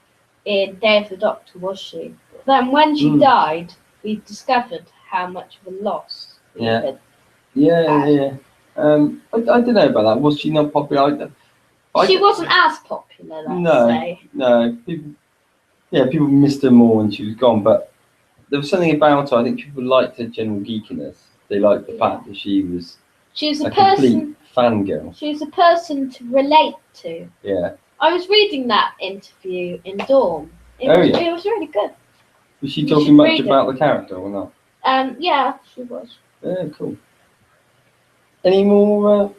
in Day of the Doctor, was she? Then when she died, we discovered how much of a loss we had. Yeah. I don't know about that. Was she not popular? She wasn't as popular, let's say. No. People missed her more when she was gone, but there was something about her. I think people liked her general geekiness. They liked the fact that she was a complete fangirl. She was a person to relate to. Yeah. I was reading that interview in Dawn. It was really good. Was she talking much about the character or not? Yeah, she was. Yeah, cool. Any more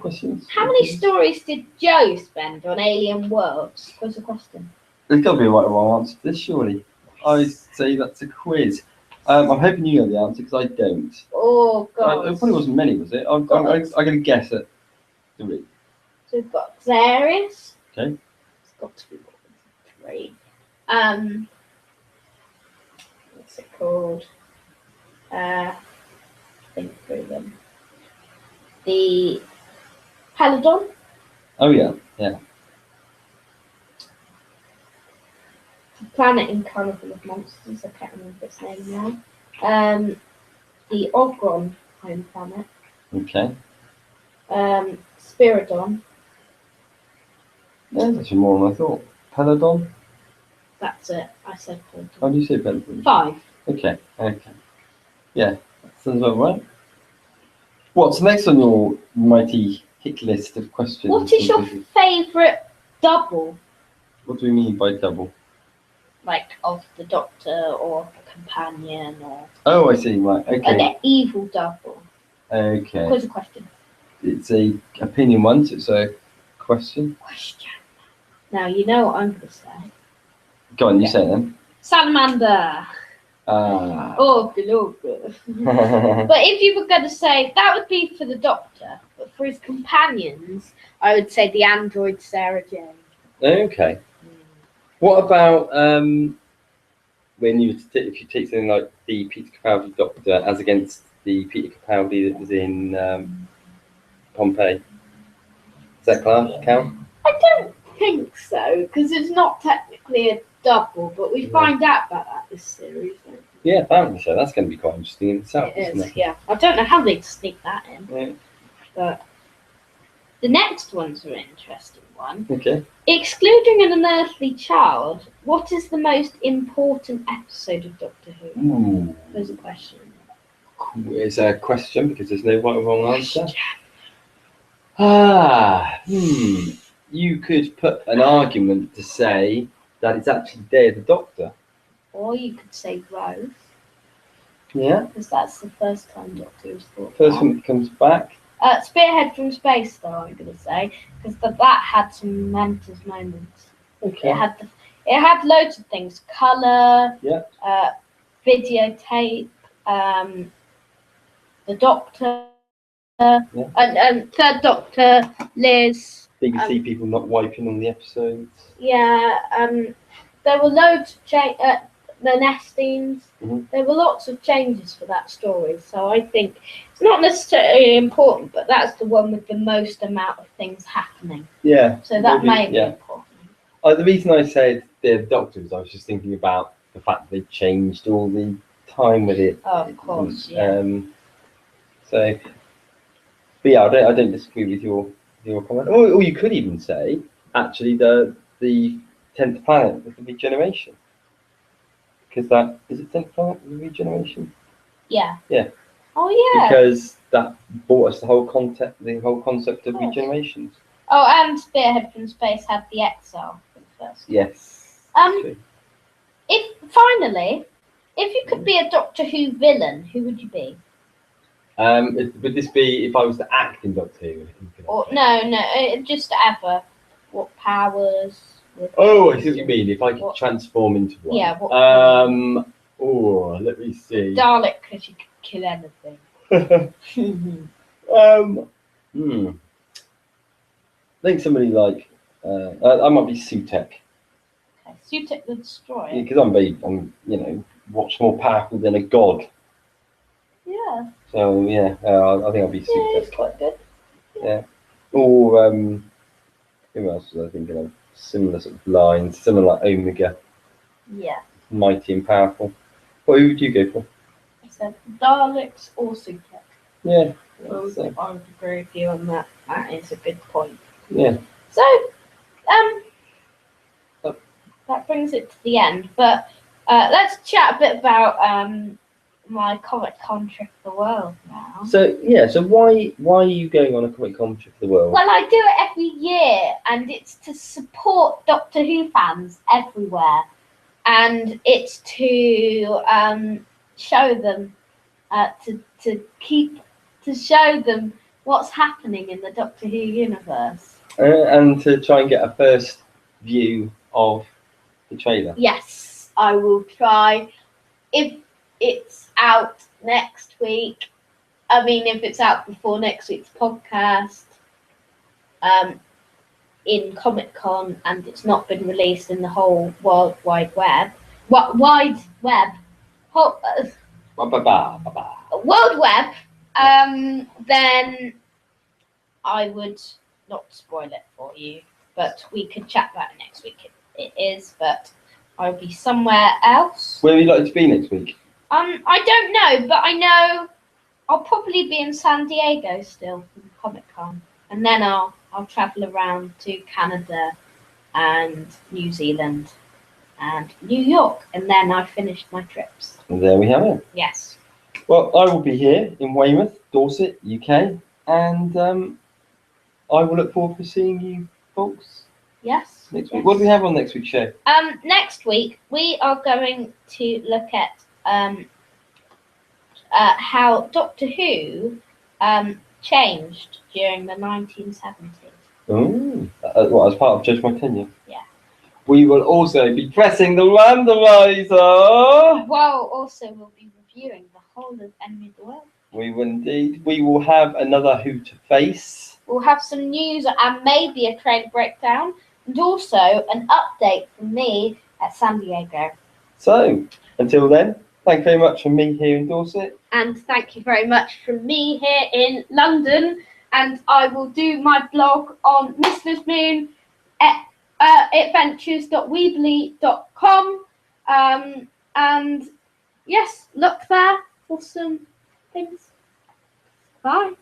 questions? How many stories did Joe spend on Alien Worlds? Was the question. There's got to be a right or wrong answer to this, surely. I say that's a quiz. I'm hoping you know the answer because I don't. Oh, God. It probably wasn't many, was it? I'm going to guess at 3. So we've got Xarius. Okay. It's got to be more than 3. What's it called? Think through them. The Peladon. Oh, yeah. The Planet in Carnival of Monsters. I can't remember its name now. The Ogron home planet. Okay. Spiridon. Yeah, that's actually more than I thought. Peladon? That's it. I said Peladon. How do you say Peladon? 5. Okay. Yeah, that sounds about right. What's next on your mighty hit list of questions? What is your favourite double? What do we mean by double? Like of the Doctor or a companion or... Oh, I see. Right. Okay. Like an evil double. Okay. What's the question? It's a opinion one, so it's a question. Now, you know what I'm going to say. Go on, you say them. Salamander. Oh, good. But if you were going to say, that would be for the Doctor, but for his companions, I would say the android Sarah Jane. Okay. What about when if you take something like the Peter Capaldi Doctor as against the Peter Capaldi that was in Pompeii? Does that count? I don't think so, because it's not technically a double, but we find out about that this series. Yeah, apparently so. That's going to be quite interesting in itself, It isn't is, it? yeah. I don't know how they sneak that in. Yeah. But the next one's an interesting one. Okay. Excluding an unearthly child, what is the most important episode of Doctor Who? Ooh. There's a question. It's a question because there's no right or wrong answer. You could put an argument to say that it's actually Day of the Doctor. Or you could say Rose. Yeah. Because that's the first time Doctor Who's thought First one that comes back. Spearhead from Space, though, I'm going to say. Because that had some momentous moments. Okay. It had loads of things. Colour. Yeah. Videotape. The Doctor. Yeah. And Third Doctor, Liz. BBC people not wiping on the episodes. Yeah, there were loads of the Nestines. Mm-hmm. There were lots of changes for that story, so I think it's not necessarily important, but that's the one with the most amount of things happening. Yeah. So that may be important. The reason I said the Doctor is I was just thinking about the fact that they changed all the time with it. Oh, of course, yeah. But yeah, I don't disagree with your comment. Or you could even say actually the 10th planet with the regeneration, because that is it 10th planet with the regeneration. Yeah. Yeah. Oh yeah. Because that brought us the whole concept of regenerations. Oh, and Spearhead from Space had the exile for the first. Yes. If you could be a Doctor Who villain, who would you be? Would this be if I was to act in Doctor Who? Or no, just ever. What powers? Oh, I see what you mean. If I could transform into one. Yeah. What, let me see. Dalek, because you could kill anything. I think somebody like I might be Sutek. Okay, Sutek the Destroyer. Yeah, because I'm what's more powerful than a god. Yeah. So yeah, I think I'll be Sutek. Yeah, it's quite good. Yeah. Or who else was I thinking of? Similar sort of lines, similar like Omega, Yeah. mighty and powerful. What who would you go for? I said Daleks or Super. Yeah. I would agree with you on that. That is a good point. Yeah. So, that brings it to the end. But let's chat a bit about my Comic Con trip of the world now. So yeah, so why are you going on a Comic Con trip for the world? Well, I do it every year, and it's to support Doctor Who fans everywhere, and it's to show them, to show them what's happening in the Doctor Who universe. And to try and get a first view of the trailer. Yes, I will try. If it's out next week, if it's out before next week's podcast, in Comic Con, and it's not been released in the whole World Wide Web, World Web, then I would not spoil it for you, but we could chat about it next week. It is, but I'll be somewhere else. Where would you like to be next week? I don't know, but I know I'll probably be in San Diego still for Comic Con, and then I'll travel around to Canada and New Zealand and New York, and then I've finished my trips. And there we have it. Yes. Well, I will be here in Weymouth, Dorset, UK, and I will look forward to seeing you folks Yes. next week. What do we have on next week's show? Next week we are going to look at how Doctor Who changed during the 1970s. Oh, what, as part of Judge My Tenure? Yeah. We will also be pressing the randomizer. Well, also we'll be reviewing the whole of Enemy of the World. We will indeed. We will have another Who to Face. We'll have some news and maybe a trailer breakdown, and also an update from me at San Diego. So, until then, thank you very much from me here in Dorset. And thank you very much from me here in London. And I will do my blog on Mrs. Moon at adventures.weebly.com. And yes, look there for some things. Bye.